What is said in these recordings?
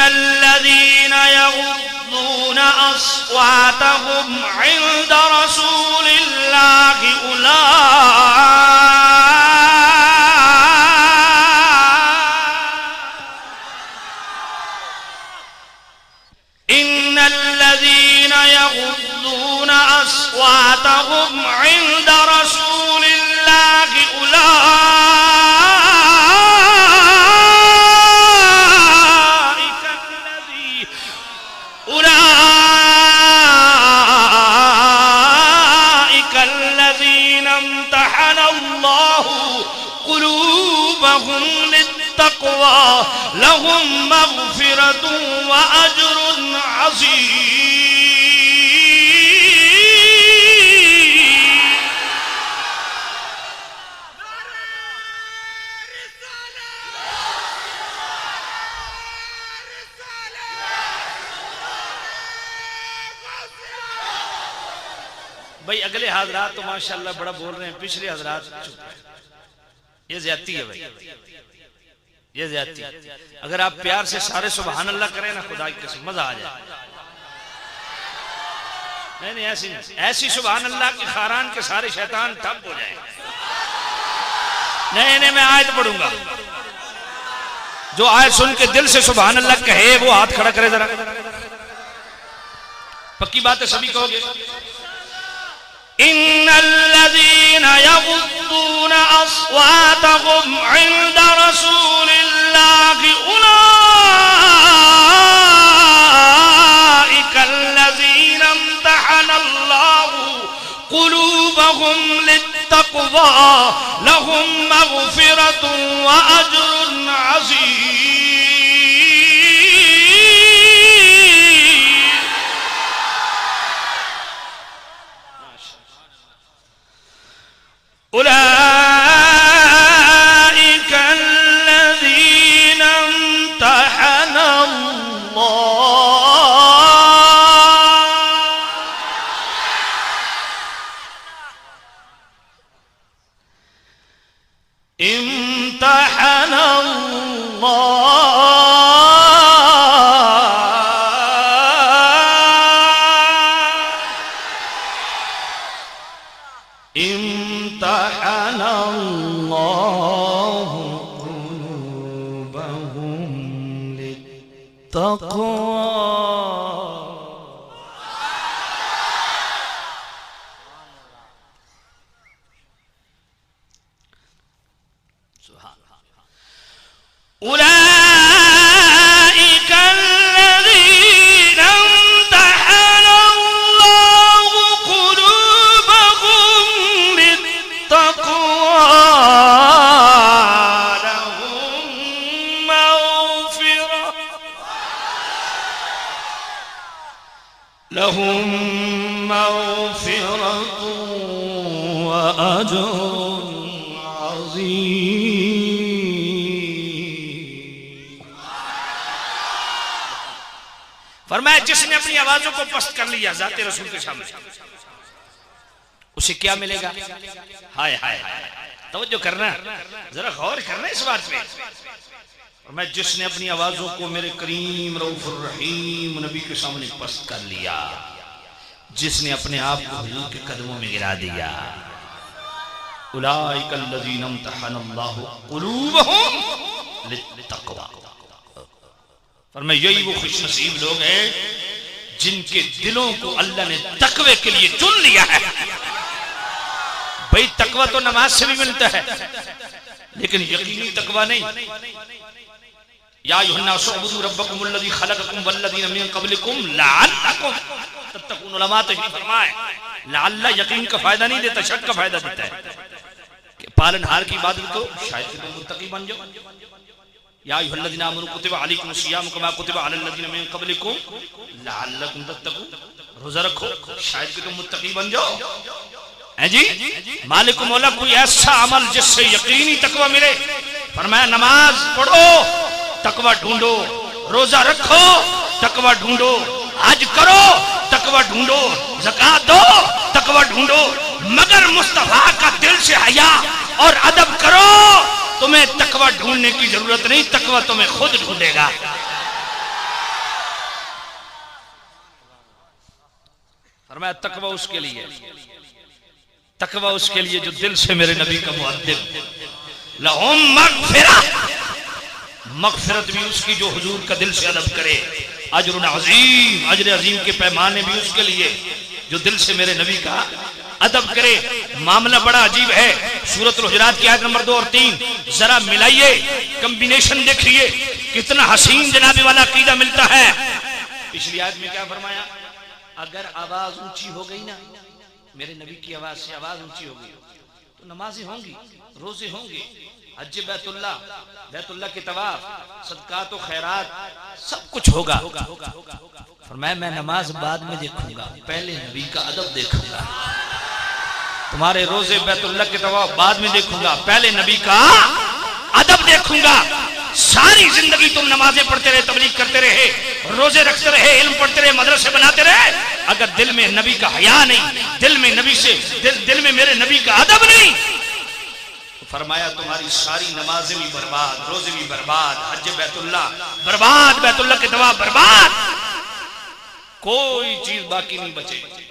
इन्नल्लज़ीना यग़ुद्दूना अस्वातहुम इंद रसूलिल्लाहि इन्नल्लज़ीना यग़ुद्दूना अस्वातहुम इंद रसूलिल्लाहि उलाइकल्लज़ीना इम्तहनल्लाहु क़ुलूबहुम लित्तक़वा लहुम मग़फ़िरतुन व अज्रुन अज़ीम। भाई अगले हजरात तो माशाल्लाह बड़ा बोल रहे हैं, पिछले हजरात चुप है। ये ज्यादती है भाई, ये ज्यादती। अगर आप प्यार से सारे सुभान अल्लाह करें ना, खुदा की कसम मजा आ जाए। नहीं ऐसी नहीं, ऐसी सुभान अल्लाह की खारान के सारे शैतान ठप हो जाए। नहीं मैं आयत पढ़ूंगा, जो आयत सुन के दिल से सुभान अल्लाह कहे वो हाथ खड़ा करे जरा। पक्की बात है, सभी कहोगे। इन्नल्लज़ीना यग़ुद्दूना अस्वातहुम इंद रसूलिल्लाहि उलाइकल्लज़ीना इम्तहनल्लाहु क़ुलूबहुम लित्तक़वा लहुम मग़फ़िरतुन व अज्रुन अज़ीम। उलाइकल्लज़ीना इम्तहनल्लाहु क़ुलूबहुम लित्तक़वा। उलाइकल्लज़ीना इम्तहनल्लाहु क़ुलूबहुम लित्तक़वा लहुम मग़फ़िरतुन व अज्रुन अज़ीम। फरमाया जिसने अपनी आवाजों को पस्त कर लिया जाते रसूल के सामने, उसे क्या मिलेगा? हाय हाय हाय, तवज्जो करना, जरा गौर करना इस बात पे। और मैं जिसने अपनी आवाजों को मेरे करीम रऊफ़ुर रहीम नबी के सामने पस्त कर लिया, जिसने अपने आप को हुजूर के कदमों में गिरा दिया। उलाइकल्लज़ीना इम्तहनल्लाहु क़ुलूबहुम लित्तक़वा। फरमाया यही वो खुशनसीब लोग हैं जिनके दिलों को अल्लाह ने तकवे के लिए चुन लिया है। भाई तकवा तो नमाज से भी मिलता है, लेकिन यकीनी तकवा नहीं। या अय्युहन्नासु उअ्बुदू रब्बकुमुल्लज़ी खलक़कुम वल्लज़ीना मिन क़ब्लिकुम लअल्लकुम तत्तक़ून। उलमा तो यही फरमाए लअल्ला यकीन का फायदा नहीं देता, शक का फायदा देता है कि पालनहार की इबादत करो, शायद तुम मुत्तकी बन जाओ। या अय्युहल्लज़ीना आमनू कुतिबा अलैकुमुस सियाम कमा कुतिबा अलल लज़ीना मिन क़ब्लिकुम लअल्लकुम तत्तक़ून। रोजा रखो, शायद कि तुम मुत्तकी बन जाओ। हैं जी, मालिक मौला कोई ऐसा अमल जिससे यकीनी तकवा मिले। फरमाया नमाज पढ़ो, तकवा ढूंढो, रोजा रखो, तकवा ढूंढो, हज करो, तकवा ढूंढो, ज़कात दो, तकवा ढूंढो, मगर मुस्तफा का दिल से हया और अदब करो। तुम्हें तकवा ढूंढने की जरूरत नहीं, तकवा तुम्हें खुद ढूंढेगा। फरमाया तकवा उसके लिए, तकवा उसके लिए जो दिल से मेरे नबी का मुअद्दिब। लहुम मगफिरा, मगफिरत भी उसकी जो हुजूर का दिल से अदब करे। अजरुन अजीम, अजर अजीम के पैमाने भी उसके लिए जो दिल से मेरे नबी का अदब करे। मामला बड़ा अजीब है। सूरतुल हुजरात की आयत नंबर 2 और 3 जरा मिलाइए, कॉम्बिनेशन देखिए, कितना हसीन जनाबे वाला अकीदा मिलता है। पिछली आयत में क्या फरमाया? अगर आवाज ऊंची हो गई ना, मेरे नबी की आवाज से आवाज ऊंची हो गई तो नमाजें होंगी, रोजे होंगे, हज बैतुल्ला, बैतुल्ला के तवाफ, सदकात और खैरात सब कुछ होगा। फरमाया मैं नमाज बाद में देखूंगा, पहले नबी का अदब देखूंगा। तुम्हारे रोजे बैतुल्ला के तवाफ बाद में देखूंगा, पहले नबी का अदब देखूंगा। सारी जिंदगी तुम नमाजें पढ़ते रहे, तबलीग करते रहे, रोजे रखते रहे, इल्म पढ़ते रहे, मदरसे बनाते रहे, अगर दिल में नबी का हया नहीं, दिल में नबी से दिल में मेरे नबी का अदब नहीं, तो फरमाया तुम्हारी सारी नमाजें भी बर्बाद, रोजे भी बर्बाद, हज बैतुल्ला बर्बाद, बैतुल्ला के तवाफ बर्बाद, कोई चीज बाकी नहीं बचेगी।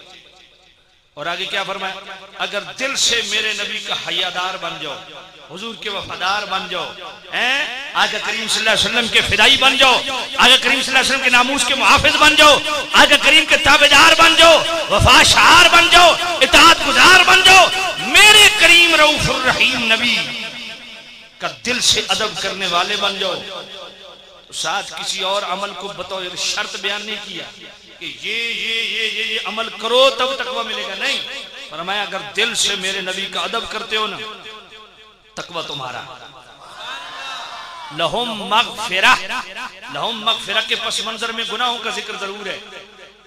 और आगे क्या फरमाया? अगर दिल से मेरे नबी का हयादार बन जाओ, हुजूर के वफादार बन जाओ, आगे करीम सल्लल्लाहु अलैहि वसल्लम के फिदाई बन जाओ, आगे करीम सल्लल्लाहु अलैहि वसल्लम के नामूस के मुहाफिज बन जाओ, आगे करीम के ताबेदार बन जाओ, वफाशार बन जाओ, इताअत गुजार बन जाओ, मेरे करीम रऊफुर रहीम नबी का दिल से अदब करने वाले बन जाओ, तो साथ किसी और अमल को बतौर शर्त बयान नहीं किया कि ये अमल करो तब तकवा मिलेगा, नहीं। फरमाया अगर दिल से मेरे नबी का अदब करते हो ना, तकवा तुम्हारा। लहुम मगफिरा, लहुम मगफिरा के पस मंजर में गुनाहों का जिक्र जरूर है,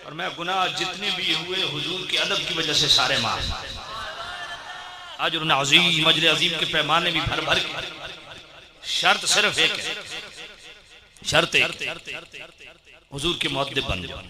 और मैं गुनाह जितने भी हुए हुजूर के अदब की वजह से सारे माफ। अजरुन अजीम, अजर अजीम के पैमाने भी भर भर के। शर्त सिर्फ एक है, शर्त एक, हुजूर के मुअद्दिब बन जाओ।